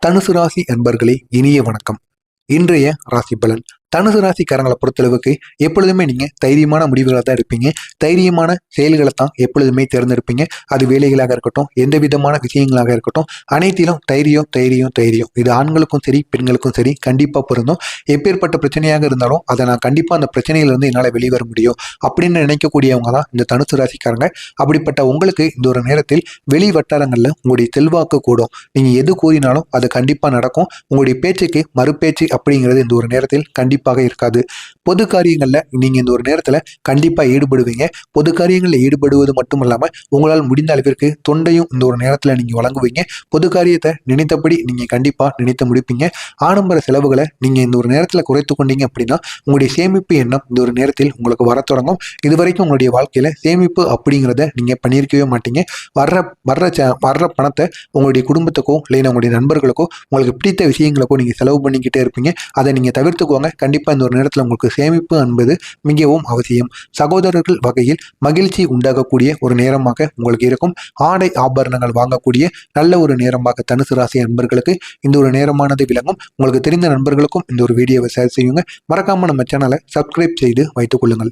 தனுசு ராசி அன்பர்களே, இனிய வணக்கம். இன்றைய ராசி பலன். தனுசு ராசிக்காரங்களை பொறுத்தளவுக்கு எப்பொழுதுமே நீங்க தைரியமான முடிவுகளை தான் எடுப்பீங்க. தைரியமான செயல்களை தான் எப்பொழுதுமே தேர்ந்தெடுப்பீங்க. அது வேலைகளாக இருக்கட்டும், எந்த விதமான விஷயங்களாக இருக்கட்டும், அனைத்திலும் தைரியம் தைரியம் தைரியம். இது ஆண்களுக்கும் சரி பெண்களுக்கும் சரி கண்டிப்பா பொருந்தும். எப்பேற்பட்ட பிரச்சனையாக இருந்தாலும் அதை நான் கண்டிப்பா அந்த பிரச்சனையில இருந்து என்னால் வெளிவர முடியும் அப்படின்னு நினைக்கக்கூடியவங்க தான் இந்த தனுசு ராசிக்காரங்க. அப்படிப்பட்ட உங்களுக்கு இந்த ஒரு நேரத்தில் வெளி வட்டாரங்கள்ல உங்களுடைய செல்வாக்கு கூடும். நீங்க எது கூறினாலும் அது கண்டிப்பா நடக்கும். உங்களுடைய பேச்சுக்கு மறுபேச்சு அப்படிங்கிறது இந்த ஒரு நேரத்தில் கண்டிப்பாக இருக்காது. பொது காரியங்கள்ல நீங்க இந்த ஒரு நேரத்துல கண்டிப்பா ஈடுபடுவீங்க. பொது காரியங்களில் ஈடுபடுவது மட்டும் இல்லாம உங்களால் முடிந்த அளவிற்கு தொண்டையும் இந்த ஒரு நேரத்துல நீங்க வழங்குவீங்க. பொது காரியத்தை நினைத்தபடி நீங்க கண்டிப்பா நினைத்து முடிப்பீங்க. ஆடம்பர செலவுகளை நீங்க இந்த ஒரு நேரத்துல குறைத்து கொண்டீங்க அப்படின்னா உங்களுடைய சேமிப்பு எண்ணம் இந்த ஒரு நேரத்தில் உங்களுக்கு வர தொடங்கும். இதுவரைக்கும் உங்களுடைய வாழ்க்கையில சேமிப்பு அப்படிங்கிறத நீங்க பண்ணியிருக்கவே மாட்டீங்க. வர்ற வர்ற வர்ற பணத்தை உங்களுடைய குடும்பத்துக்கோ இல்லைன்னா உங்களுடைய நண்பர்களுக்கோ உங்களுக்கு பிடித்த விஷயங்களுக்கோ நீங்க செலவு பண்ணிக்கிட்டே இருப்பீங்க. அதை நீங்க தவிர்த்துக்கோங்க. கண்டிப்பா இந்த ஒரு நேரத்தில் உங்களுக்கு சேமிப்பு என்பது மிகவும் அவசியம். சகோதரர்கள் வகையில் மகிழ்ச்சி உண்டாகக்கூடிய ஒரு நேரமாக உங்களுக்கு இருக்கும். ஆடை ஆபரணங்கள் வாங்கக்கூடிய நல்ல ஒரு நேரமாக தனுசு ராசி நண்பர்களுக்கு இந்த ஒரு நேரமானது விளங்கும். உங்களுக்கு தெரிந்த நண்பர்களுக்கும் இந்த ஒரு வீடியோவை ஷேர் செய்யுங்க. மறக்காம நம்ம சேனலை சப்ஸ்கிரைப் செய்து வைத்துக் கொள்ளுங்கள்.